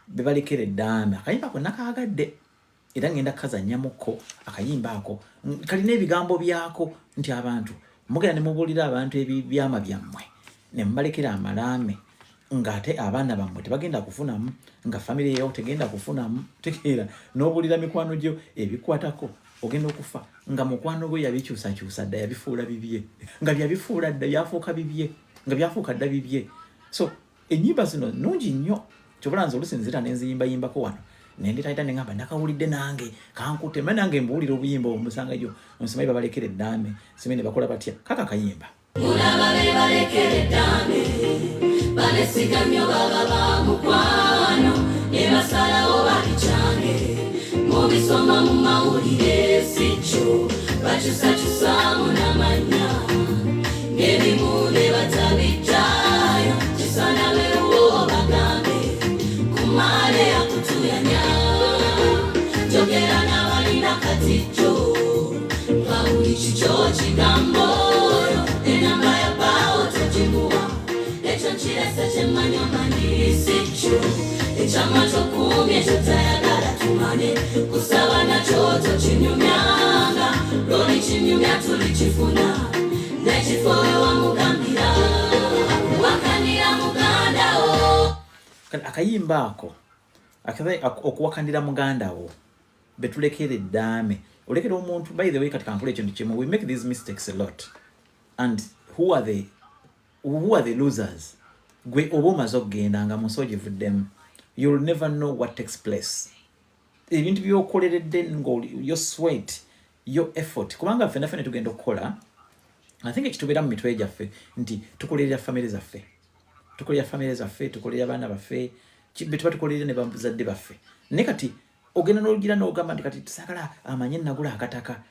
bebalekera eddaame akayimba ko nakaagadde era ngenda kazannyamuko akayimba ako kalina ebigambo byako nti abantu mugenda ne mubuulira abantu ebyama byammwe ne mubalekera amalaame ng'ate abaana bammwe tebagenda kufunamu nga famire yawo tegenda kufunamu tegeera n'obuulira mikwano gyo ebikwatako ogenda okufa nga mukwano gwe yabikyusakyusa dda yabifuula bibye nga byabifuula dda byafuuka bibye nga byafuuka dda bibye. So ennyimba zino nnungi nnyo kyobola nze olusinzira nenziyimbayimbako wano nendetayita neŋŋamba nakawulidde nange kankute mbe nange mbuwulira obuyimba omusanga gyo nsimayi babalekera eddaame simayi ne bakola batya kaka kayimba mulaba be balekera eddaame balesigamyo baba ba mukwano ne basalawo balicyange mubisoma mu mawulire sikyo bakyusakyusaamu n'amanya ng'ebimu ne batabijjayo kisana bewo bagambe kumale yakutuyanya jogera n'abalina katijjo bawuli kikyo kigambo enamba ya bawo togimuwa ekyo nkirese kyemmanyamanyi sikyo ekyama kyokumya ekyo tayagala tumane kusaba nakyo tokinyumyanga lwoli kinyumya tulikifuna nekifo ewamugambira wakanira mugandawo. Akayimba ako okuwakanira mugandawo betulekera eddaame olekera omuntu. By the way kati kankula ekintu kimu, we make these mistakes a lot and who are the losers? Gwe oba omaze okugenda nga munsi ogivuddemu, you'll never know what takes place. Ebintu byokoleredde your sweat, your effort, kubanga ffenna ffenna tugenda okukola. I think ekitubeera mu mitwe gyaffe nti tukolerera famire zaffe, tukolerera abaana baffe, betuba tukolerera ne bazadde baffe. Naye kati ogenda n'olugira n'ogamba nti kati tusagala amanye nagula akataka,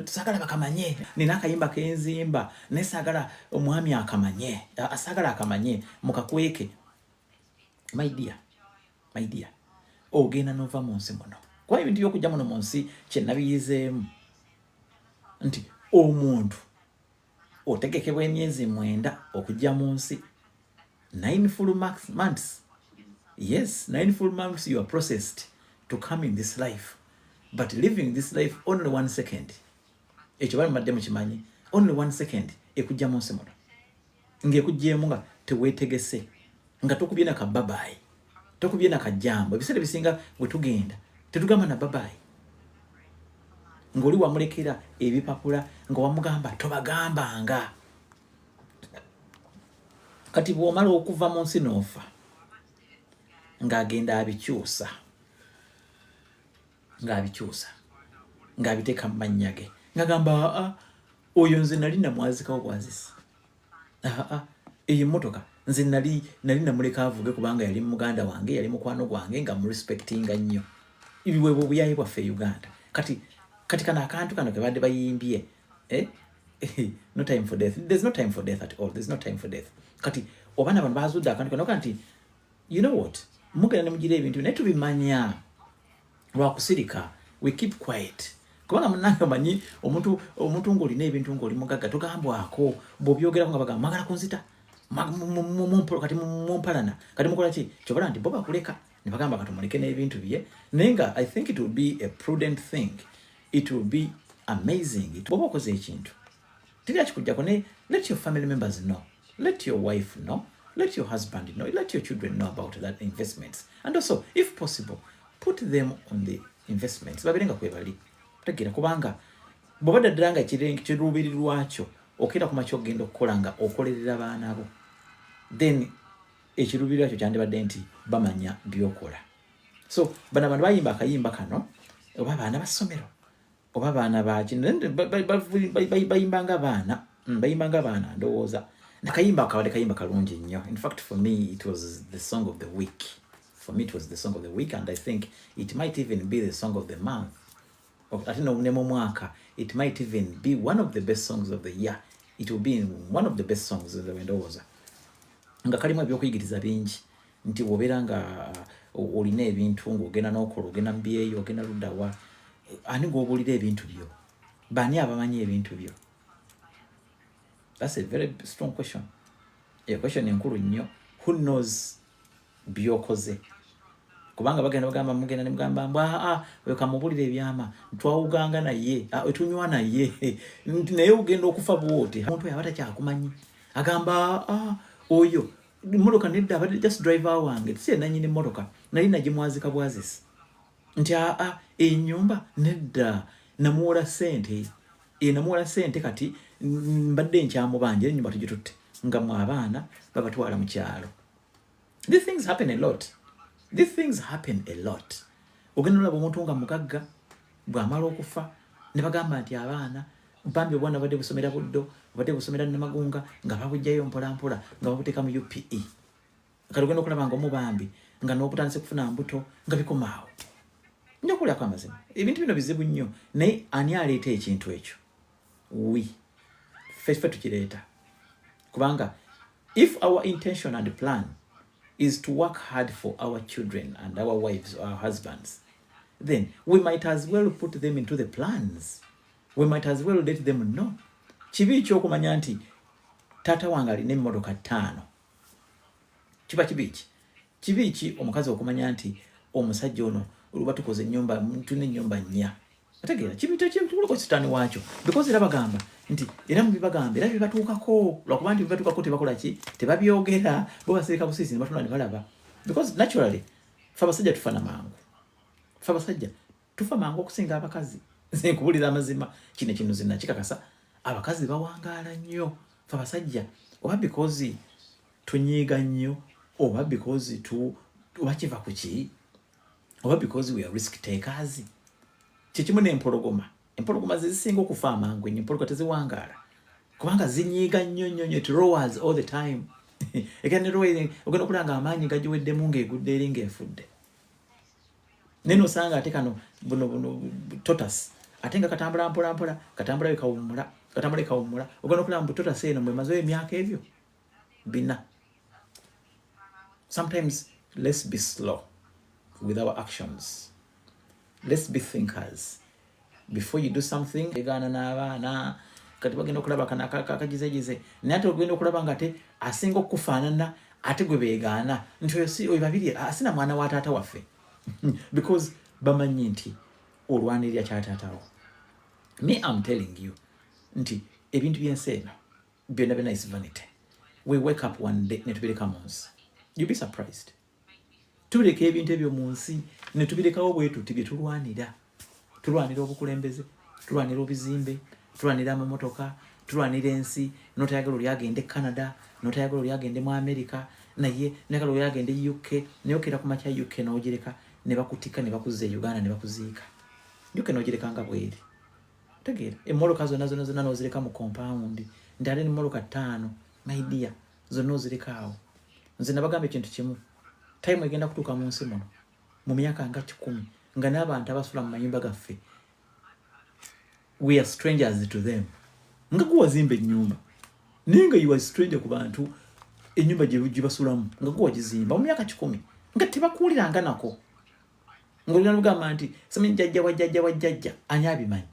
tusagala bakamanye, nina akayimba kenzimba, nesagala omwami akamanye, asagala akamanye mukakweke. My dear, ogenda n'ova mu nsi muno. Kwa ebintu by'okujja muno mu nsi kye nabiyizeemu nti omuntu otegekebwa emyezi 9 okujja mu nsi, 9 full months. Yes, 9 full months you are processed to come in this life, but living this life only 1 second. Ekyo bali madde mukimanyi, only 1 second ekujja mu nsi muno ng'ekujjeemu nga teweetegese, nga tokubye na kababayi, tokubye na kajambo. Ebiseera bisinga bwe tugenda tetugamba na babayi, ng'oli wamulekera ebipapula nga wamugamba tobagambanga. Kati bw'omala okuva mu nsi n'ofa ng'agenda abikyusa, ng'abiteeka mu mannya ge, ng'agamba oyo nze nali namwazikawo bwazisa, eyo emmotoka nze nali namuleka avuge kubanga yali muganda wange, yali mukwano gwange nga murespectinga nnyo. Ibiweebwe obuyayi bwaffe e Uganda. Kati kano akantu kano ke badde bayimbye, no time for death. There's no time for death at all. There's no time for death. Kati obana bano bazudde akantu kano kanti, you know what, mugenda ne mugira ebintu naye tubimanya lwakusirika. We keep quiet kubanga munange omanyi omuntu ng'olina ebintu ng'oli mugagga togambwako, bw'obyogerako nga bagamba mwagala kunzita kati mumpalana kati mukola ki, kyobola nti bo bakuleka ne bagamba katumuleke n'ebintu bye. Naye nga I think it will be a prudent thing, it will be amazing bw'oba okoze ekintu tiri akikugyako ne let your family members know, let your wife know, let your husband know, let your children know about that investments, and also if possible put them on the investments babirenga kwebali tegeera kubanga bw'obadda ddala nga kirubiri lwakyo okera ku makyo ogenda okukola nga okolerera baana bo, then ekirubiri lwakyo kyandibadde nti bamanya byokola. So bano abantu bayimba akayimba kano oba abaana ba ssomero oba abaana bayimbanga abaana ndowooza nakayimba akabadde kayimba kalungi nnyo. In fact for me it was the song of the week. And I think it might even be the song of the month. Ate no mu mwaka it might even be one of the best songs of the year. It will be one of the best songs of the ndowooza nga kalimu ebyokuyigiriza bingi nti wobeera nga olina ebintu ng'ogenda n'okola ogenda mu byeyo ogenda luddawa ani ng'obuulira ebintu byo, bani abamanyi ebintu byo? That's a very strong question. A question enkulu nnyo. Who knows byokoze? kubanga bagenda bagamba mugenda ne mugamba mbwa we kamubulire ebyama twawuganga naye etunywa naye nti naye ugenda okufa bwote omuntu yabata kyakumanyi agamba oyo motoka nedda abadde just driver wange tise nanyini motoka nali nagimwazika bwazisi nti enyumba nedda namuwola sente namuwola sente kati mbadde nkyamubanja enyumba tugitutte nga mu abaana babatwala mu kyalo. These things happen a lot. These things happen a lot. Ogenda olaba omuntu nga mugagga bw'amala okufa ne bagamba nti abaana mpambi obwana badde busomera buddo badde busomera Namagunga nga babujjayo mpola mpola nga babuteeka mu UPE. Kati ogenda okulaba nga omubambi nga n'obutandise kufuna mbuto nga bikomaawo. Nja okulyako amazima. Ebintu bino bizibu nnyo naye ani aleeta ekintu ekyo? Ffe tukireeta. Kubanga if our intention and plan is to work hard for our children and our wives or our husbands, then we might as well put them into the plans. We might as well let them know. Kibi ky'okumanya nti taata wange alina emmotoka 5. Kiba kibiki? Kibi ki omukazi okumanya nti omusajja ono oluba tukoze ennyumba tune ennyumba 4. Ategeera kibi tekituliko sitaani waakyo because era bagamba nti era mu bibagamba era bibatuukako lwakuba nti bibatuukako tebakola ki tebabyogera bo basirika busisi ne batuna ne balaba because naturally ffe abasajja tufana mangu. Ffe abasajja tufa mangu okusinga abakazi. Nze nkubulira amazima kino zina kikakasa abakazi bawangaala nnyo ffe abasajja oba because tunyiiga nnyo oba because oba kiva ku ki oba because we are risk takers. Kikimu empologoma zisinga okufa amangu ennyo empologoma teziwangaala kubanga zinyiiga nnyo it roars all the time. Egenda roaring ogenda okulanga amaanyi gagiweddemu ng'egudde eri ng'efudde. Neno osanga ate kano buno tortoise ate nga katambula mpola katambula bikawummula ogenda okulaba mbu tortoise eno mwemazeyo emyaka ebyo 4. Sometimes let's be slow with our actions. Let's be thinkers. Before you do something, egana n'abaana kati bagenda okulaba akagizegize naye ate ogenda okulaba nga ate asinga okufaanana ate gwe beegaana nti oyo babiri asina mwana wa taata waffe because bamanyi nti olwanirira kyataatawo. Me I'm telling you nti ebintu byensi eno byonna is vanity. We wake up one day ne tubireka mu nsi. You'll be surprised. Tuleka ebintu ebyo mu nsi ne tubirekawo bwetu tibye tulwanira obukulembeze, tulwanira obizimbe, tulwanira amamotoka, tulwanira ensi. Notayagala oli agende Canada, notayagala oli agende mu America, naye nayagala oli agende UK, nayokera ku makya UK n'ogireka ne bakutika ne bakuzza e Uganda ne bakuziika. UK n'ogireka nga bweri. Tegeera emmoloka zonna n'ozireka mu compound ndala emmoloka 5 my dear zonna ozireka awo. Nze nabagamba ekintu kimu time egenda kutuuka mu nsi muno mu myaka nga 10 nga n'abantu abasula mu mayumba gaffe we are strangers to them. Nga kuwazimba ennyumba naye nga you are stranger ku bantu ennyumba gye basulamu nga kuwagizimba mu myaka 10 nga tebakuwuliranga nako ng'olina lugamba nti simanyi jjajja wa ani abimanyi.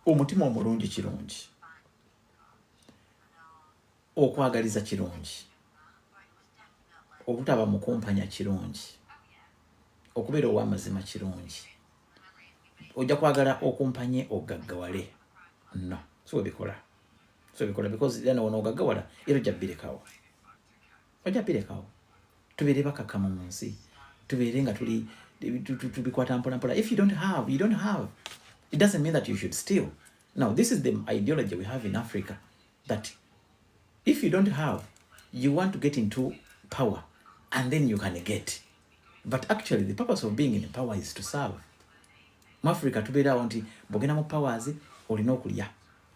Omutima omulungi kirungi, okwagaliza kirungi, obutaba mukumpanya kirungi, okubeera ow'amazima kirungi. Ojja kwagala okumpanye ogaggawale no so bikola because then ono ogaggawala era ojja birekawo tubeere bakakama mu nsi tubeere nga tubikwata mpola. If you don't have it doesn't mean that you should steal. Now this is the ideology we have in Africa, that if you don't have, you want to get into power and then you can get. But actually the purpose of being in power is to serve. Mu Africa tubeerawo nti bw'ogenda mu powers olina okulya,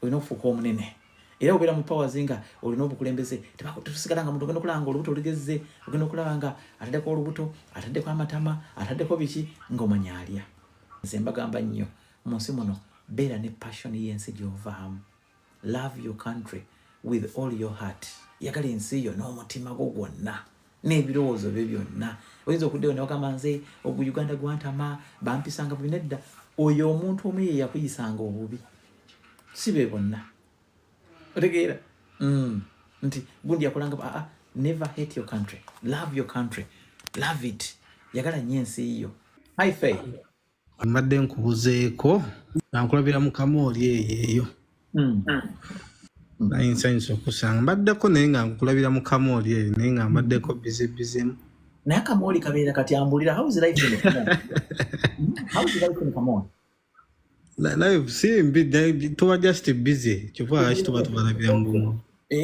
olina okufuuka omunene. Era obeera mu powers nga olina obukulembeze tusigala nga muntu ogenda okulaba nga olubuto olugezze, ogenda okulaba nga ataddeko olubuto, ataddeko amatama, ataddeko biki ng'omanya alya. Nze mbagamba nnyo mu nsi muno beera ne passion y'ensi gy'ovaamu. Love your country with all your heart. Yagala ensi yo n'omutima gwo gwonna n'ebirowoozo byo byonna. Oyinza okuddeyo ne bagamba nze Uganda gwantama bampisanga bubi. Nedda oyo omuntu omu ye yakuyisanga obubi, si be bonna. Otegeera nti gundi yakolanga never hate your country, love your country, love it. yagala nnyo ensi yo. Hi Faye. Mbadde nkubuzeeko nankulabira mu kamooli eyo. Naye nsanyusa okusanga mbaddeko naye nga nkulabira mu kamooli eyo naye nga mbaddeko bizibizemu. Naye akamooli kabeera kati ambulira. How is life in the Kamooli? How is life in the Kamooli? Life si tuba just busy. Kyova lwaki tuba tubalabira mu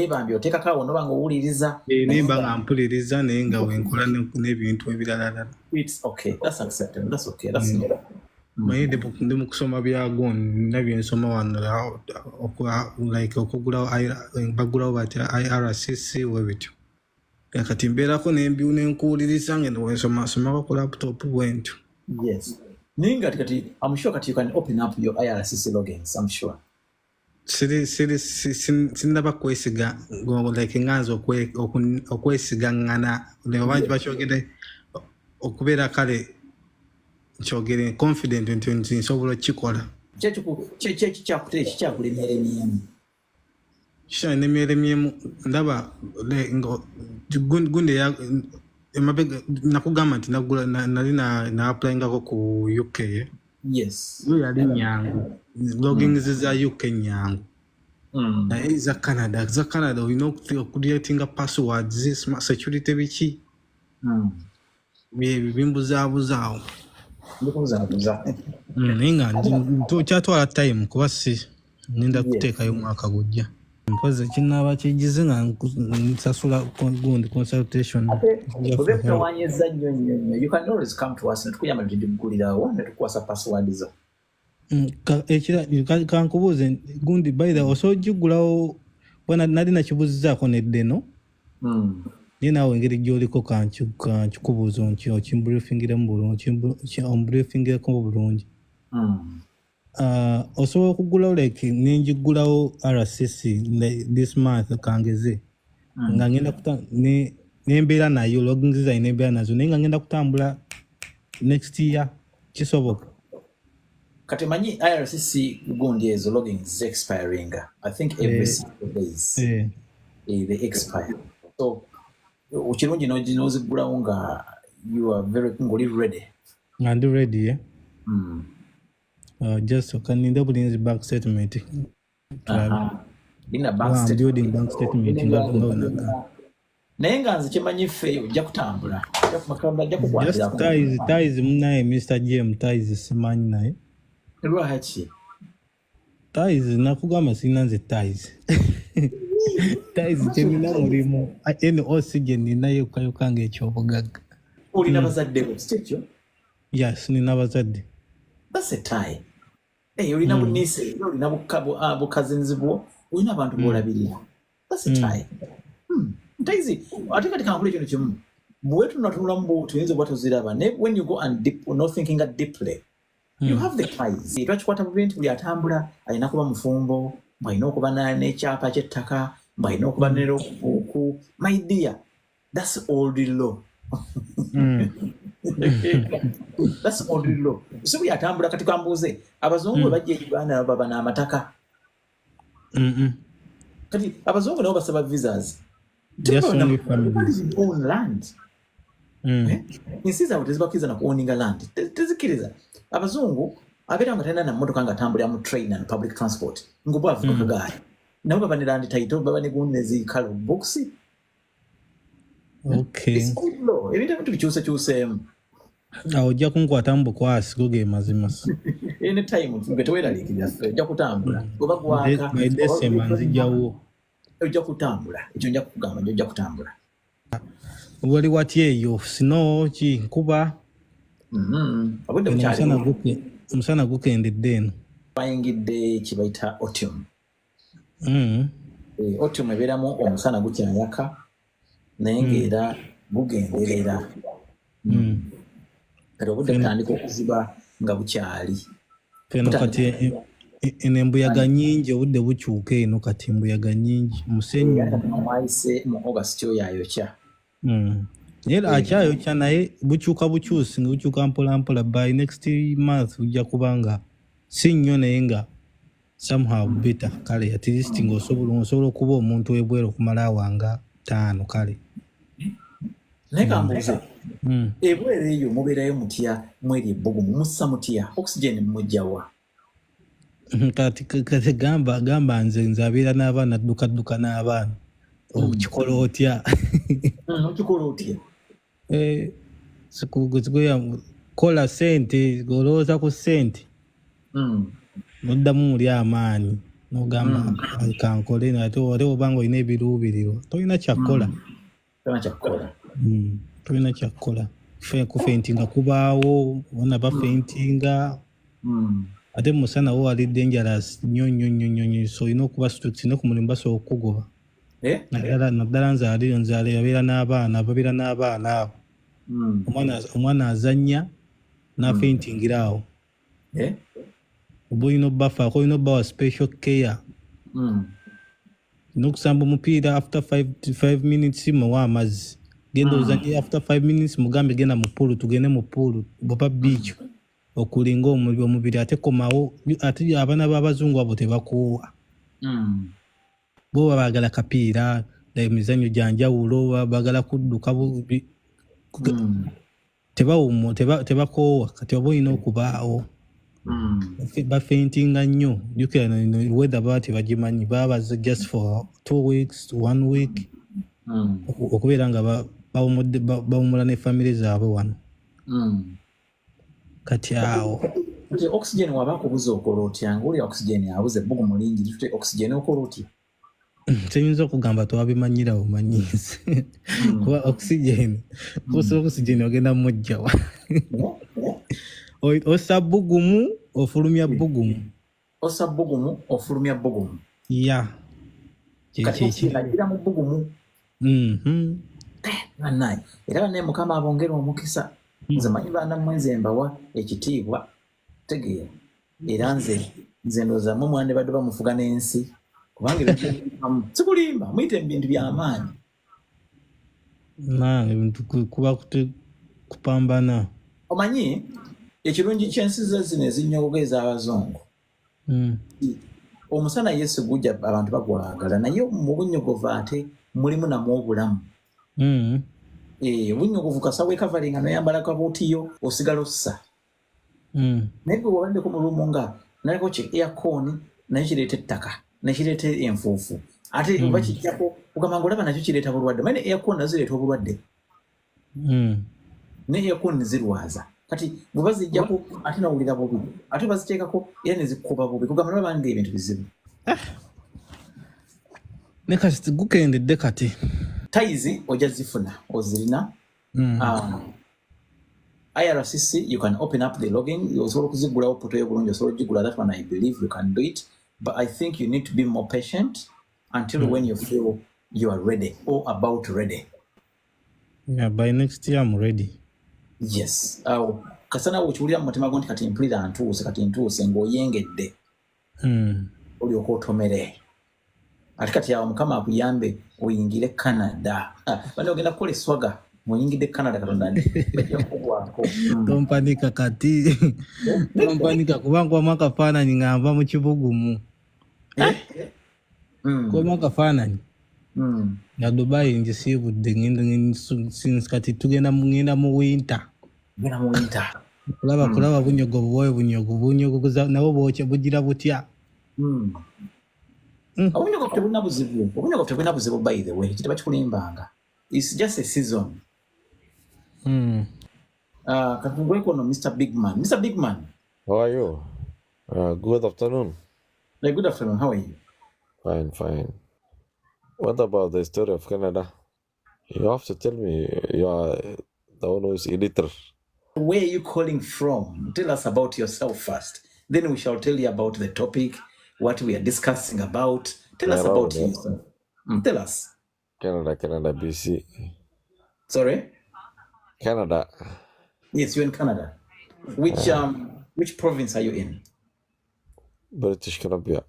bambi oteekako awo noba nga owuliriza. Nimba nga mpuliriza naye nga wenkola n'ebintu ebirala. It's okay. That's acceptable. That's okay. That's not. Maye ndi mu kusoma byago nabye nsoma wano like okugulawo bagulawo batya IRCC webityo. Kati mbeerako n'embiwu n'enkuwuliriza ngendo wensoma ku laptop bwentu. Yes. Ninga kati I'm sure kati you can open up your IRCC logins. I'm sure. Sinaba kwesiga like nganzo okwesiga ngana nebantu bachogere okubeera kale nchogere confident nti nsobola kikola kyakulemeremyemu kyanemeremyemu ndaba gunde ya emabega nakugamba nti nali na applyingako ku UK. Yes. Yo yali nyangu logins za UK nyangu. Na za Canada we know creating a passwords security biki. Bimbuzabuzawo. Ninga kyatwala time kuba si ninda kuteekayo mwaka gujja. Mpoze kinaba kigize nga nsasula gundi consultation. You can always come to us netukuyamba tudimkulirawo netukwasa password zo. Ekira kankubuuze gundi by the osojjugulawo bwana nali nakibuuzizaako neddeno. Niye naawe engeri gy'oliko kankikubuuza nti okimbriefingiremu bulungi ombriefingireko bulungi. Osobola okugulawo like ninjigulawo RCC this month kangeze nga ngenda nembeera nayo logins zayo nembeera nazo naye nga ngenda kutambula next year kisoboka. Kati manyi IRCC gundi ezo logins expiring. I think every 6 days they expire. So ukirungi nozigulawo nga you are very ready. And ready, yeah. Just kaninda bulinzi bank statement. Ina bank statement. Building bank statement ngaona. Naye nga nze kimanyi ffe ojja kutambula. Just ties munaye Mr. Jem ties simanyi naye. Lwaki? Ties nakugamba sina nze ties. Ties temina mulimu. Eno oxygen ninayo kayokanga ekyobugagga. Olina bazadde bo stekyo? Yes, nina bazadde. That's a tie. Olina bunise, olina bukazinzi bwo, olina abantu bolabirira. That's a tie. Ntaizi, ate kati kankule kino kimu. Bwetu natunula mbu tuyinza bwatu ziraba. When you go and deep, not thinking deeply, you have the ties. Twakikwata mu bintu buli atambula, alina kuba mufumbo, alina okuba n'ekyapa ky'ettaka, alina okuba n'oku. My dear, that's old law. That's old law. So buli atambula kati kambuuze, abazungu bajja Uganda baba n'amataka. Kati abazungu nabo basaba visas. Yes, only family. Own land. Ensi zaabwe tezibakkiriza na kuowninga land. Tezikiriza. Abazungu abeera nga talina na mmotoka nga atambulira mu train and public transport. Ngubwa avuga kagaali. Nabo baba ne land title, baba ne gundi nezikala books. Okay. It's old law. Ebintu bikyusekyuseemu. Ojja kunkwatamu bukwasi goge mazima. Anytime nge teweeraliikirira ojja kutambula. Oba gwaka. By December nzijjawo. Ojja kutambula. Ekyo nja kukugamba ojja kutambula. Wali wati eyo sino ki nkuba. Omusana gukendedde eno. Bayingidde kibayita autumn. Autumn ebeeramu omusana gukyayaka naye ng'era gugenderera. Kati obudde butandika okuziba nga bukyali. Feno kati embuyaga nyingi obudde bukyuka eno kati embuyaga nyingi musenyu. Mwayise mu August oyo ayokya. Naye akyayokya naye bukyuka bukyusi nga bukyuka mpola mpola by next month ujja kubanga si nnyo naye nga somehow better kale at least ng'osobola okuba omuntu webweru okumala awanga 5 kale. Naye kambuuze ebweru eyo mubeerayo mutya mweri ebbugumu mussa mutya oxygen mujjawa kati gamba nze abeera n'abaana adduka n'abaana okikola otya okikola otya kola sente olowooza ku sente noddamu muli amaanyi nogamba kankole ate obanga olina ebiruubiriro tolina kyakkola tolina kyakkola kufentinga kubaawo bona bafentinga ate musana wo wali dangerous nnyo so olina okuba strict ne ku mulimu basobola okukugoba naddala nzaale yabeera n'abaana babeera n'abaana abo omwana azannya n'afentingira awo oba olina obbafaako olina obbawa special care n'okusamba omupiira after 5 minutes muwa amazzi genda ozanye after 5 minutes mugambe genda mu pool tugende mu pool boba beach okulinga omubiri ate komawo ate abaana b'abazungu abo tebakoowa bo baagala kapiira emizannyo gyanjawulo baagala kudduka tebakoowa kati oba olina okubaawo bafentinga nnyo jukira weather baba tebagimanyi baba just for 2 weeks 1 week okubeera nga bawumula ne family zaabwe wano kati awo oxygen waba akubuza okola otya ngaoli oxygen abuze ebbugumu lingi litute oxygen okola otya tenyinza okugamba twabimanyira bumanyizi kuba oxygen ogenda mujjawa ossa bbugumu ofulumya bbugumu ya agira mu bbugumu era banaye mukama abongera omukisa nze manyi baana mwenze mbawa ekitiibwa tegeera era nze ndowooza mwana badde bamufuga n'ensi kubanga sikulimba muyite ebintu by'amaanyi kuba kupambana omanyi ekirungi ky'ensi zino ezinnyogoga ez'abazungu omusana yesu gujja abantu bagwagala naye mu bunnyogovu ate mulimu namwo obulamu obunnyogovu kasawo ekavalinga noyambala kabuutiyo osigala ossa naye gwe wabaddeko mulumu nga naleko ki aircon naye kireeta ettaka nekireeta enfuufu ate oba kijjako ogamba nga olaba nakyo kireeta bulwadde manye aircon nazo zireeta obulwadde ne aircon nezirwaza kati bwe bazijjako ate nawulira bubi ate baziteekako era nezikuba bubi kugamba nolabanga ebintu bizibu ne kati gukendedde kati taizi ojja zifuna ozirina IRCC you can open up the login osobola okuzigulawo poto y'obulungi osobola okugigula that one I believe you can do it but I think you need to be more patient until when you feel you are ready or about ready. By next year I'm ready. Yes. Kasana ukiwulira mu mutima gwo nti kati mpulira ntuuse ng'oyengedde olyoka otomere ate kati awo mukama akuyambe oyingire Canada bane ogenda kukola eswaga muyingidde Canada katonda ndikugwako tompanika kati tompanika kubanga wamu akafaananyi nga nva mu kibugumu kubamu akafaananyi nga Dubai ngisiibudde kati tugenda mu winter kulaba bunyogovu nabo bwokya bugira butya obunyogovu tebulina buzibu by the way kiteba kikulimbanga it's just a season katungweko no Mr. Bigman. How are you? Good afternoon. Good afternoon, how are you? Fine. What about the story of Canada? You have to tell me. You are the one who is editor. Where are you calling from? Tell us about yourself first. Then we shall tell you about the topic, what we are discussing about. Tell us about yourself. Tell us. Canada, BC. Sorry? Canada. Yes, you're in Canada. Which province are you in? British Columbia.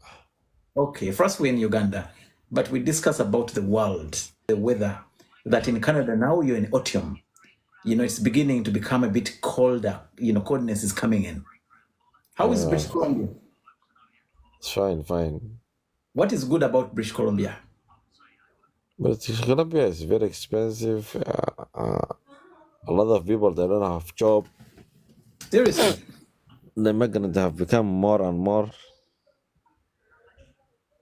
Okay, first we're in Uganda, but we discuss about the world, the weather, that in Canada now you're in autumn. It's beginning to become a bit colder. Coldness is coming in. How is British Columbia? It's fine. What is good about British Columbia? British Columbia is very expensive. a lot of people they don't have job. Seriously. The migrants have become more and more.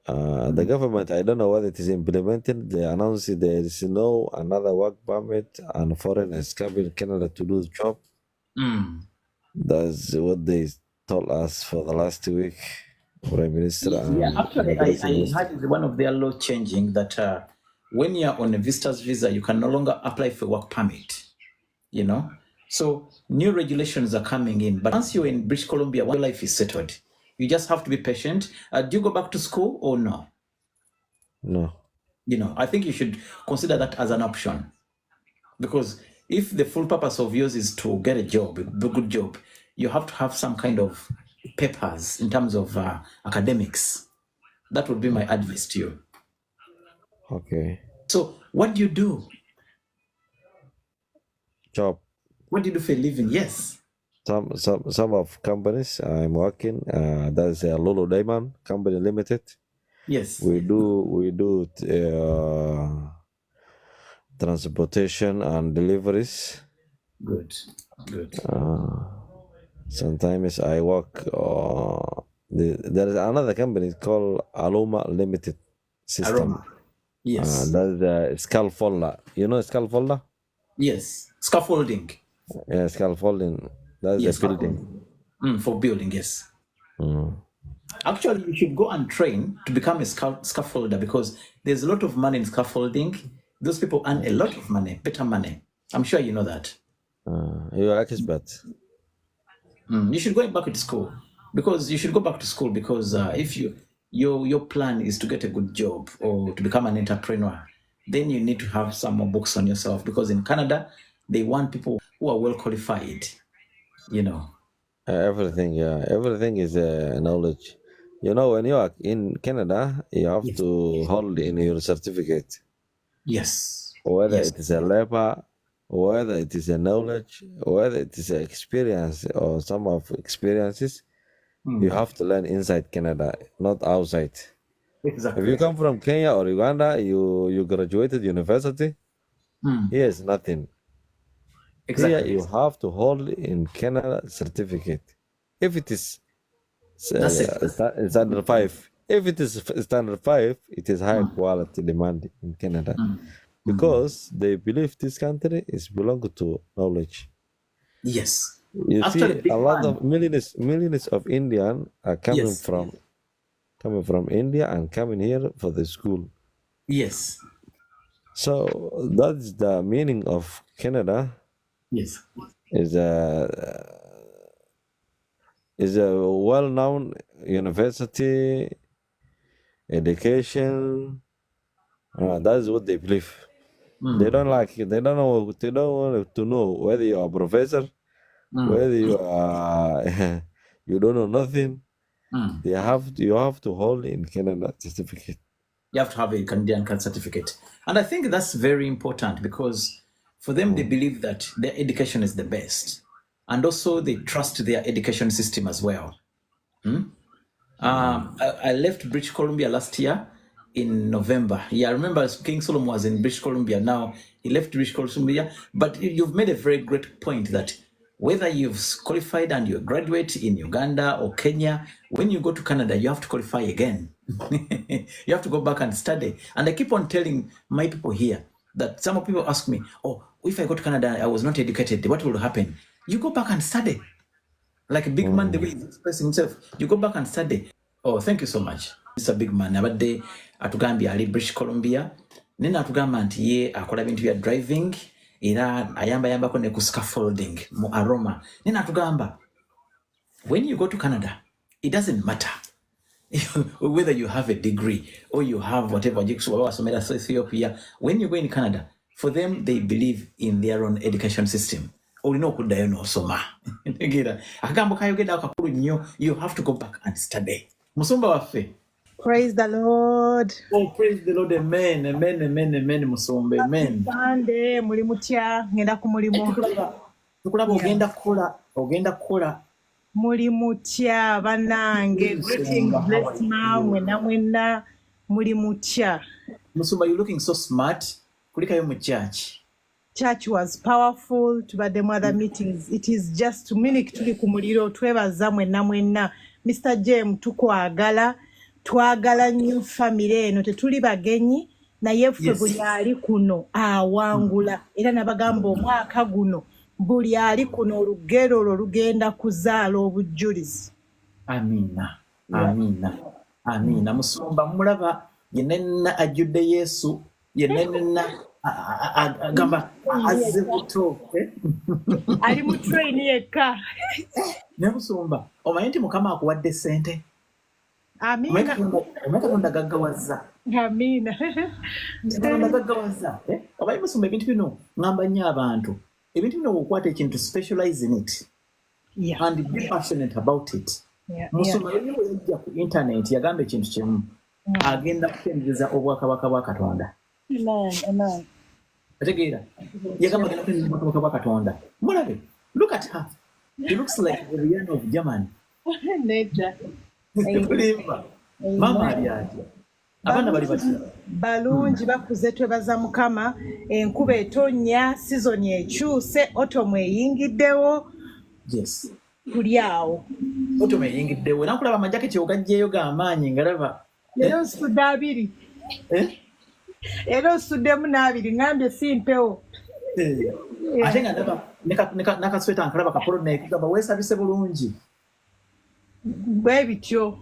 The government, I don't know whether it is implemented. They announced there is no another work permit and foreigners coming Canada to do the job. Mm. That's what they told us for the last week. Prime Minister and Yeah, actually, Immigration I Minister. heard one of their law changing that when you're on a visitor's visa, you can no longer apply for work permit. You know, so new regulations are coming in. But once you're in British Columbia, your life is settled. You just have to be patient. Do you go back to school or no? No. You know, I think you should consider that as an option, because if the full purpose of yours is to get a job, a good job, you have to have some kind of papers in terms of academics. That would be my advice to you. Okay. So what do you do? Job. What do you do for a living? Yes. Some of companies I'm working. That's a Lulu Diamond Company Limited. Yes. We do transportation and deliveries. Good. Sometimes I work. There is another company called Aluma Limited System. Aroma. Yes. That's scaffolder. You know scaffolder? Yes. Scaffolding. Yeah, scaffolding. That's Yes. the building. For building, yes. Mm. Actually, you should go and train to become a scaffolder, because there's a lot of money in scaffolding. Those people earn a lot of money, better money. I'm sure you know that. You are expert. You should go back to school, because if your plan is to get a good job or to become an entrepreneur, then you need to have some more books on yourself, because in Canada they want people who are well qualified. You know. Everything is knowledge. You know, when you are in Canada, you have Yes. to hold in your certificate, Yes. whether Yes. it is a labor, whether it is a knowledge, whether it is an experience or some of experiences. You have to learn inside Canada, not outside. If Exactly. you come from Kenya or Uganda, you graduated university, here is nothing. Here Exactly. you have to hold in Canada certificate. If it is That's it. standard 5, if it is standard 5, it is high quality demand in Canada, because they believe this country is belong to knowledge. Yes. You Actually, see, a lot of millions of Indian are coming Yes. from India and coming here for the school. Yes. So that's the meaning of Canada. Yes. Is a well-known university, education. That's what they believe. They don't like it. They don't want to know whether you are a professor, whether you are you don't know nothing. You have to hold in Canada certificate. You have to have a Canadian certificate. And I think that's very important, because for them, they believe that their education is the best. And also they trust their education system as well. I left British Columbia last year in November. Yeah, I remember King Solomon was in British Columbia. Now he left British Columbia. But you've made a very great point that whether you've qualified and you graduate in Uganda or Kenya, when you go to Canada, you have to qualify again. You have to go back and study. And I keep on telling my people here that some people ask me, oh, if I go to Canada, I was not educated, what will happen? You go back and study. Like a big man, the way he's expressing himself, you go back and study. Oh, thank you so much. It's a big man. Abadde atugambye ali British Columbia. Nena atugamba nti ye akola bintu bya driving era ayamba ne ku scaffolding mu Aroma. Nena atugamba, when you go to Canada, it doesn't matter whether you have a degree or you have whatever. Ethiopia. When you go in Canada, for them, they believe in their own education system. Olina okuddayo n'osoma. Akagambo kayogedde akakulu nnyo, you have to go back and study. Musumba waffe. Praise the Lord. Oh, praise the Lord. Amen. Amen. Amen. Amen. Musumba. Amen. Sunday muli mutya ngenda ku mulimo. Tukulaba ogenda kukola. Muli mutya bannange. Greetings, blessed man, mwena muli mutya. Musumba, you're looking so smart. Kulikayo mu church. church was powerful. Tubadde mu other meetings. It is just 2 minutes tuli ku muliro twebaza mwenna. Mr. James tukwagala. Twagala nnyo family eno tetuli bagenyi naye ffe buli ali kuno awangula era nabagamba omwaka guno buli ali kuno olugero olwo lugenda kuzaala obujjulizi. Amina. Musumba mulaba yenna ajjudde Yesu yenna agamba azze buto ali mu train yekka. Ne Musumba omanyi nti Mukama akuwadde ssente. Amina. Katonda gaggawaza. Amina. Katonda gaggawaza. Omanyi Musumba ebintu bino ngamba nnyo abantu. Ebintu bino okwata ekintu specialize in it. Yeah. And be passionate about it. Musumba yali yajja ku internet yagamba ekintu kimu. Agenda kutendereza obwakabaka bwa Katonda. Amen. Ategeera. Yagamba agenda kutendereza obwakabaka bwa Katonda. Mulabe. Look at her. She looks like the Rihanna of Germany. Nature. Mama aliaje. Abana bali batya. Balungi bakuze twebaza Mukama. Enkuba etonnya, season ekyuse, autumn eyingiddewo. Yes. Tuli awo. Autumn eyingiddewo. Nakulaba amajaketi ogajjeeyo g'amaanyi ngalaba. Leero nsudde 2. Leero nsuddemu 2 ngambye si mpewo. Ate nga ndaba nakasweta nkalaba kapolo naye kugamba weesabise bulungi. Bwe bityo.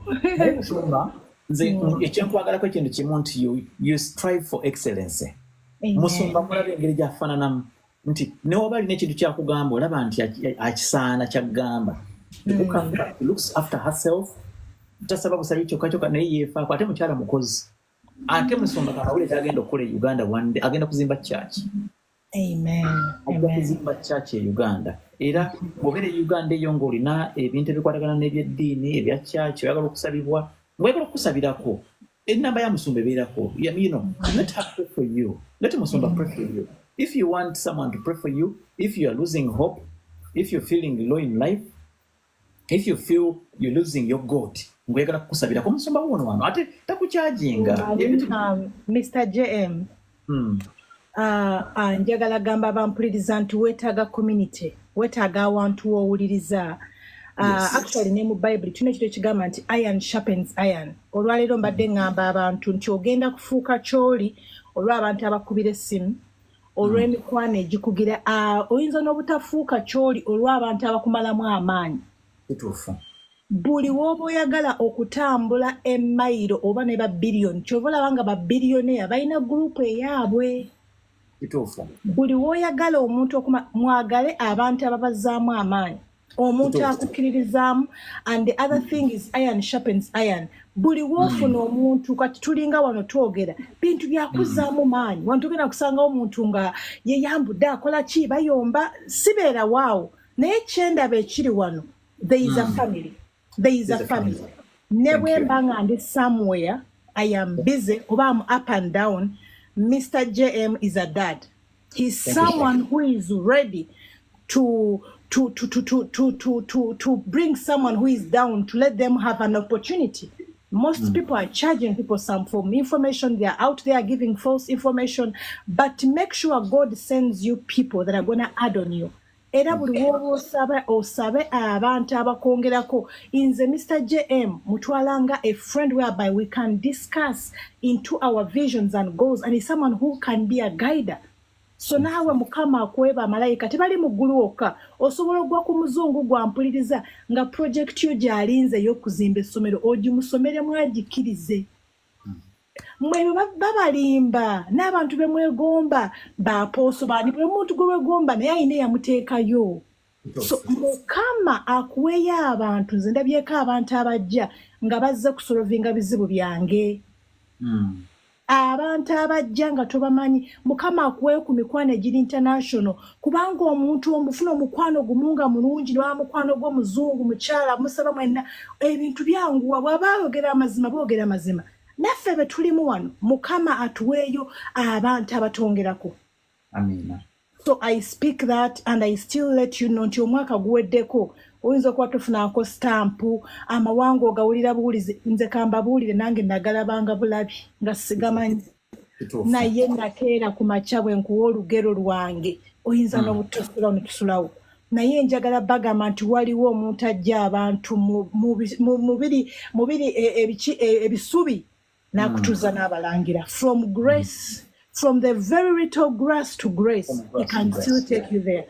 Musumba nze ekyenkwagalako ekintu kimu nti you strive for excellence. Musumba mulabe engeri gy'afaananamu nti newoba alina ekintu kyakugamba olaba nti akisaana kyakugamba. Looks after herself. Tasaba busabi kyokka naye yeefaako ate mukyala mukozi. Ate Musumba kawule agenda okukola e Uganda one day agenda kuzimba church. Amen. Agenda kuzimba church e Uganda. Era bw'obeera e Uganda eyo ng'olina ebintu ebikwatagana n'ebyeddiini ebya church oyagala okusabibwa ng'oyagala okusabirako ennamba ya Musumba ebeerako. Let her pray for you. Let Musumba pray for you. If you want someone to pray for you, if you are losing hope, if you're feeling low in life, if you feel you're losing your God, ng'oyagala kukusabirako Musumba wono wano ate takukyajinga. Mr. JM. Njagala gamba bampuliriza nti weetaaga community, weetaaga awantu w'owuliriza. Actually ne mu Bible tulina ekiro ekigamba nti iron sharpens iron. Olwaleero mbadde ngamba abantu nti ogenda kufuuka ky'oli olw'abantu abakubira essimu, olw'emikwano egikugira, oyinza n'obutafuuka ky'oli olw'abantu abakumalamu amaanyi. Kituufu. Buli w'oba oyagala okutambula emayiro oba ne ba biliyoni ky'ova olaba nga ba biliyoniya balina gurupu eyaabwe. Kituufu. Buli w'oyagala omuntu mwagale abantu ababazaamu amaanyi. Omuntu akukkiririzaamu, and the other thing is iron sharpens iron. Buli w'ofuna omuntu kati tulinga wano twogera bintu byakuzaamu maanyi. Wano tugenda kusanga omuntu nga yeyambudde akola ki bayomba sibeera waawo. Naye kyendaba ekiri wano, there is a family. There is a family. Ne bwe mba nga ndi somewhere, I am busy, oba I'm up and down, Mr. JM is a dad. He's someone who is ready to bring someone who is down, to let them have an opportunity. Most people are charging people some form of information. They are out there giving false information. But make sure God sends you people that are going to add on you. Era buli w'oba osabe abantu abakwongerako. Inze Mr. JM mutwalanga a friend whereby we can discuss into our visions and goals, and is someone who can be a guide. So naawe Mukama akweba amalayika tebali mu ggulu wokka, osobola ogwa ku muzungu gwampuliriza nga project yo gy'alinze y'okuzimba essomero ogimusomeremu agikirize. Mwe babalimba n'abantu be mwegomba bapooso bani buli muntu gwe wegomba naye ayina eyamuteekayo. So Mukama akuweyo abantu, nze ndabyeko abantu abajja nga bazze kusolovinga bizibu byange. Abantu abajja nga tobamanyi, Mukama akuweyo ku mikwano egiri international, kubanga omuntu omufuna omukwano gumunga mulungi n'owa mukwano gw'omuzungu mukyala musaba mwenna ebintu byanguwa. Bw'aba ayogera amazima boogera amazima. Naffe be tulimu wano Mukama atuweeyo abantu abatongerako. Amina. So I speak that and I still let you know nti omwaka guweddeko oyinza okuba tofunako stampu, amawanga ogawulira buwulize. Nze kamba buwulire nange nagalabanga bulabi nga sigamanyi. naye nakeera ku makya bwe nkuwa olugero lwange oyinza n'obutusulawo ne tusulawo naye njagala bagamba nti waliwo omuntu ajja abantu mu biri ebisubi n'akutuuza n'abalangira from grace, from the very little grass to grace, he can still take you there.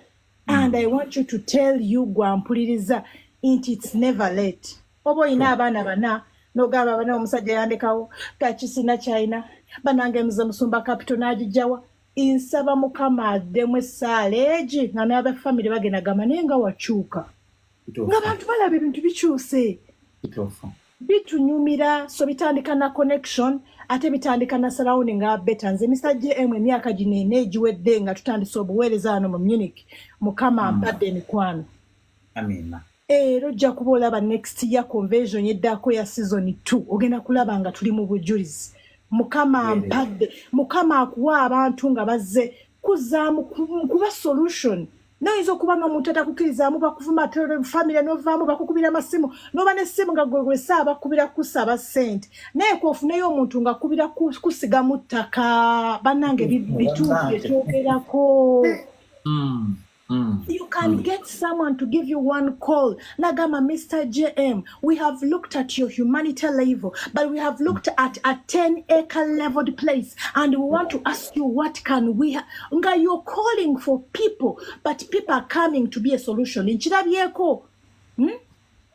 And I want you to tell you gwampuliriza nti it's never late. Oba oyina abaana bana n'ogamba bana omusajja yandekawo takisina kyayina banange muze musumba capital n'agijjawa insaba mukama addemu essaala egi nga n'abafamire bagenda gamba naye nga wakyuka nga bantu balaba ebintu bikyuse bitunyumira so bitandika na connection ate bitandika na surrounding nga better nze Mr. JM emyaka gino ena egiwedde nga tutandise obuweereza wano mu Munich mukama ampadde emikwano amina ojja kuba olaba next year conversion yeddako ya season 2 ogenda kulaba nga tuli mu bujulizi mukama ampadde mukama akuwa abantu nga bazze kuzaamu kuba solution noyinza okuba nga omuntu atakukirizaamu bakuvuma famire novaamu bakukubira amasimu noba nessimu nga gwegwesa abakubira kusaba sente naye kwofuneyo omuntu nga akubira kusigamu ttaka bannange bituufu byetwogerako You can get someone to give you one call. Nagama, Mr. JM, we have looked at your humanity level, but we have looked at a 10-acre leveled place, and we want to ask you, what can we Nga, you're calling for people, but people are coming to be a solution. Nchirabyeko.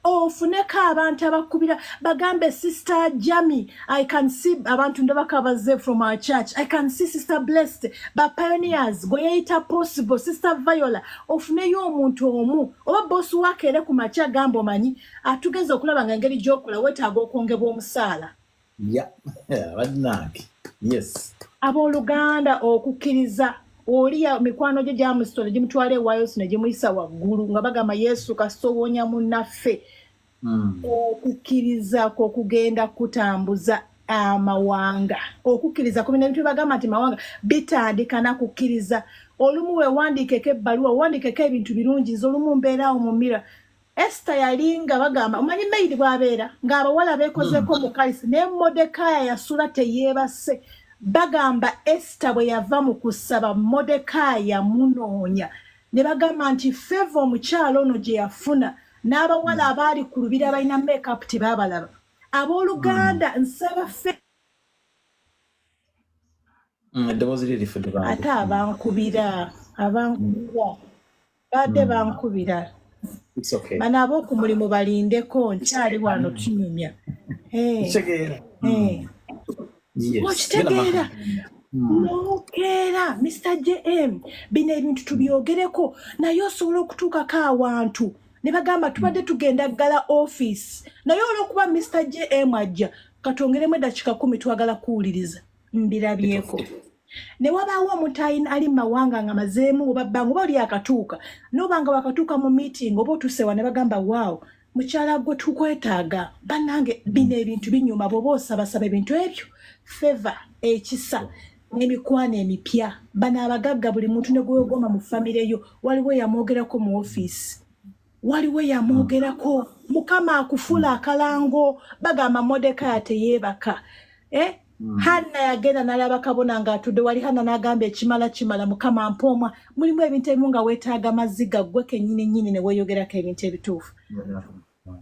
Ofuneka abantu abakubira bagambe Sister Jamie, I can see abantu ndabakabaze from our church. I can see Sister Blessed, ba pioneers goyita possible Sister Viola ofuneyo omuntu omu oba boss wake ere ku macha gambo manyi atugeze okulaba nga ngeri jokola wetaaga okwongebwa omusaala badnaki yes abooluganda okukkiriza oliya mikwano gye gyamusitole gimutwala ewaayo sine gimuyisa waggulu nga bagamba Yesu kasowonya munnaffe okukkiriza kugenda kutambuza amawanga okukkiriza ku bino ebintu bagamba nti mawanga bitandika na kukkiriza olumu wewandiikeko ebbaluwa wandiikeko ebintu birungi nze olumu mbeeraawo mu mira Esther yalinga bagamba omanyi maidi bwabeera ng'abawala beekozeeko mu kalisi naye Modekaya yasula teyeebase bagamba Esther bwe yava mu kusaba Modekaya munoonya ne bagamba nti Favor omukyalo ono gye yafuna n'abawala abaali ku lubiri balina make-up tebaabalaba abooluganda nsaba ate abankubira badde bankubira bano ab'oku mulimu balindeko nkyali wano tunyumya okitegeera nokeera Mr. JM bino ebintu tubyogereko naye osobola okutuukako awantu ne bagamba tubadde tugenda ggala office naye olw'okuba Mr. JM ajja katongeremu eddakiika 10 twagala kuwuliriza mbirabyeko ne wabaawo omuntu ali mu mawanga nga mazeemu oba bbanga oba oli akatuuka n'oba nga wakatuuka mu meeting oba otusewa ne bagamba waawo mukyala gwe tukwetaaga bannange bino ebintu binyuma bw'oba osabasaba ebintu ebyo Favor ekisa n'emikwano emipya bano abagagga buli muntu ne gwegoma mu famire yo waliwo yamwogerako mu office waliwo yamwogerako mukama akufula akalango bagamba Modekaya teyeebaka Hanna yagenda n'alaba kabona ng'atudde wali Hanna n'agamba ekimala mukama mpoomwa mulimu ebintu ebimu nga weetaaga mazzi gaggwe kennyini ne weeyogerako ebintu ebituufu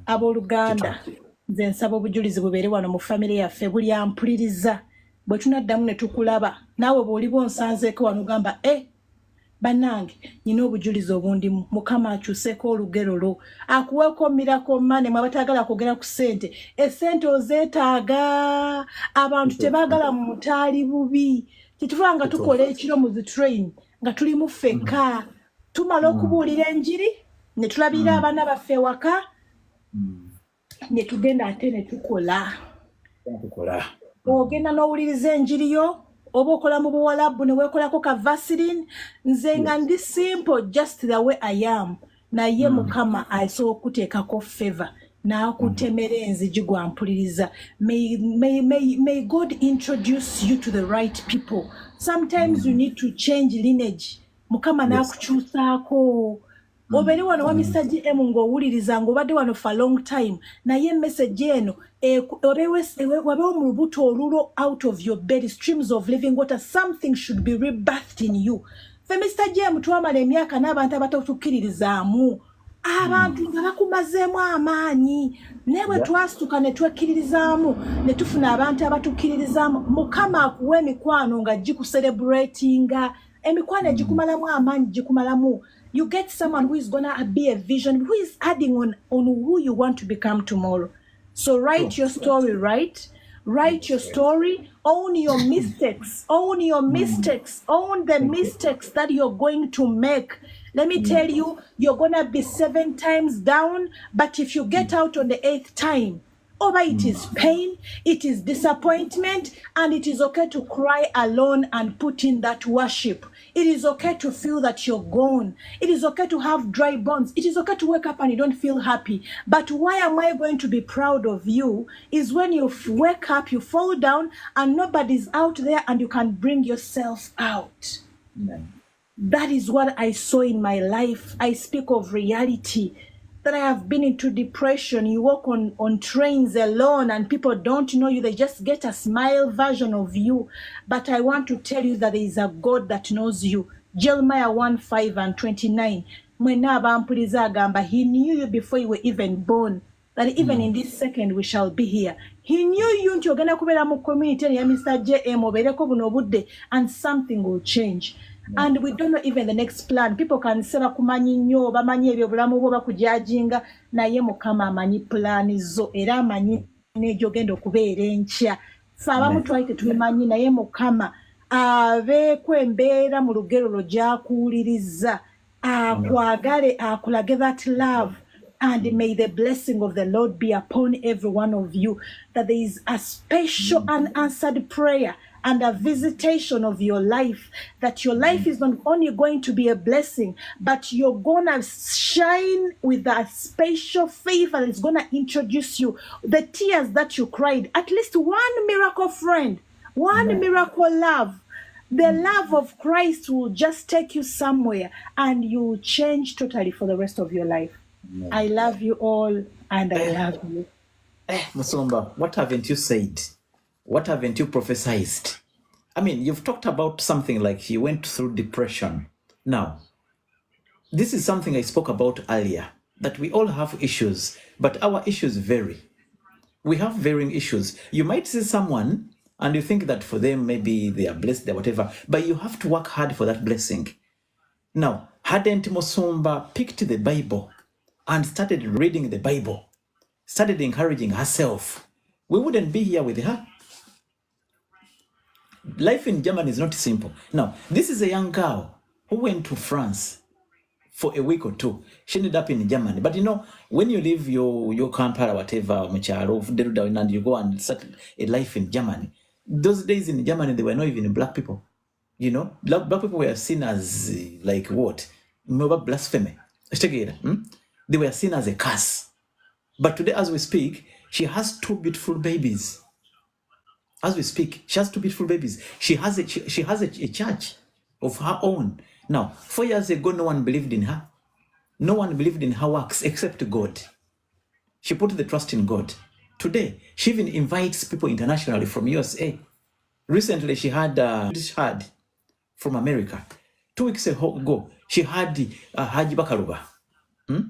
abooluganda nze nsaba obujulizi bubeere wano mu famire yaffe buli ampuliriza bwe tunaddamu ne tukulaba naawe bw'oliba onsanzeeko wano ogamba bannange nyina obujulizi obundimu mukama akyuseeko olugero lwo akuweeko miracle money mwe batagala kwogera ku ssente essente ozeetaaga abantu tebaagala mu mutaali bubi kitufuba nga tukola ekiro mu zitrain nga tulimu ffekka tumala okubuulira enjiri ne tulabira abaana baffe ewaka ne tugenda ate ne tukola ogenda n'owuliriza enjiri yo oba okola mu buwalabu ne weekolako ka Vaseline nze nga ndi simple just the way I am naye mukama asobola okuteekako Favor n'akutemera enzigi gwampuliriza may God introduce you to the right people sometimes you need to change lineage mukama n'akukyusaako Obere wano wa Mr. GM ng'owuliriza ng'obadde wano for a long time. Naye message eno wabewo mu lubuto olulo out of your belly, streams of living water, something should be rebirthed in you. Fe Mr. GM twamala emyaka n'abantu abatatukkiririzaamu. Abantu nga bakumazeemu amaanyi. Newe twasituka ne twekkiririzaamu ne tufuna abantu abatukkiririzaamu. Mukama akuwa emikwano nga gikucelebratinga. Emikwano egikumalamu amaanyi gikumalamu. You get someone who is gonna be a vision, who is adding on who you want to become tomorrow. So write your story, right? Write your story, own your mistakes, own your mistakes, own the mistakes that you're going to make. Let me tell you, you're gonna be 7 times down, but if you get out on the 8th time, it is pain, it is disappointment, and it is okay to cry alone and put in that worship. It is okay to feel that you're gone. It is okay to have dry bones. It is okay to wake up and you don't feel happy. But why am I going to be proud of you is when you wake up, you fall down, and nobody's out there and you can bring yourself out. Amen. That is what I saw in my life. I speak of reality. That I have been into depression. You walk on trains alone and people don't know you. They just get a smile version of you. But I want to tell you that there is a God that knows you. Jeremiah 1:5-29. He knew you before you were even born. That even in this second we shall be here. He knew you nti ogenda kubeera mu community ya Mr. JM obeereko buno budde and something will change. And we don't know even the next plan. People can say bakumanyi nnyo bamanyi ebyo bulamu bwo bakujajinga naye Mukama amanyi plan zo era amanyi n'egyogenda okubeera enkya. Ffe abamu twali tetubimanyi naye Mukama abeeko embeera mu lugero lwo gy'akuwuliriza akwagale akulage that love. And may the blessing of the Lord be upon every one of you, that there is a special unanswered prayer and a visitation of your life, that your life is not only going to be a blessing, but you're going to shine with that special favor that's going to introduce you. The tears that you cried, at least one miracle friend, one miracle love. The love of Christ will just take you somewhere and you will change totally for the rest of your life. I love you all and I love you. Musumba, what haven't you said? What haven't you prophesied? I mean, you've talked about something like you went through depression. Now, this is something I spoke about earlier, that we all have issues, but our issues vary. We have varying issues. You might see someone and you think that for them, maybe they are blessed, they're whatever, but you have to work hard for that blessing. Now, hadn't Musumba picked the Bible and started reading the Bible, started encouraging herself, we wouldn't be here with her. Life in Germany is not simple. Now, this is a young girl who went to France for a week or two. She ended up in Germany. But you know, when you leave your Kampala, whatever, and you go and start a life in Germany, those days in Germany, there were not even black people. You know, black people were seen as like what? Blasphemy. They were seen as a curse. But today, as we speak, she has 2 beautiful babies. As we speak, she has 2 beautiful babies. She has a church of her own. Now, 4 years ago, no one believed in her. No one believed in her works except God. She put the trust in God. Today, she even invites people internationally from USA. Recently, she had from America. 2 weeks ago, she had Haji Bakaruba.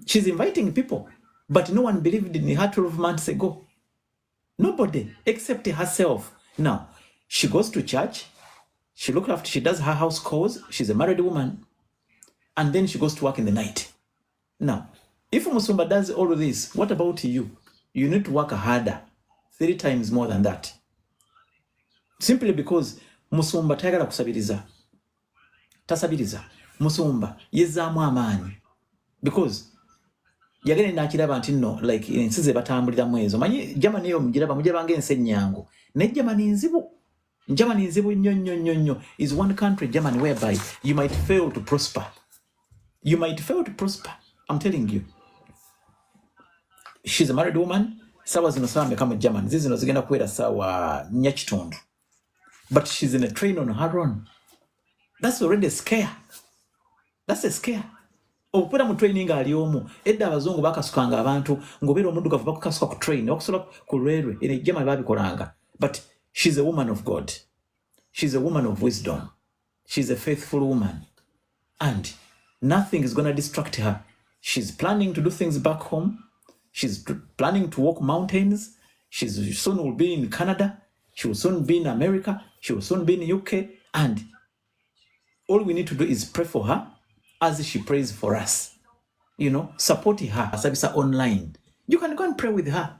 She's inviting people, but no one believed in her 12 months ago. Nobody except herself. Now, she goes to church, she looks after, she does her house chores, she's a married woman, and then she goes to work in the night. Now, if Musumba does all of this, what about you? You need to work harder, 3 times more than that. Simply because Musumba tayagala kusabiriza. Tasabiriza. Musumba yezzaamu amaanyi. Because yagenda nakiraba nti no, like ensize batambuliramu ezo. Manyi Germany yo mugiraba ng'ensenyango. Ne Germany nzibu. Germany nzibu nnyo is one country, Germany, whereby you might fail to prosper. You might fail to prosper. I'm telling you. She's a married woman. Sawa zino sawa ameka mu Germany. Zino zigenda kuwera sawa nyakitundu. But she's in a train on her own. That's already a scare. That's a scare. okupera mu training ali omu edda abazungu bakasukanga abantu ng'obeera omuddugavu bakukasuka ku train bakusola ku railway eno ejjama babikolanga. But she's a woman of God. She's a woman of wisdom. She's a faithful woman. And nothing is going to distract her. She's planning to do things back home. She's planning to walk mountains. She soon will be in Canada. She will soon be in America. She will soon be in UK. And all we need to do is pray for her as she prays for us. You know, supporting her. Sabisa online. You can go and pray with her.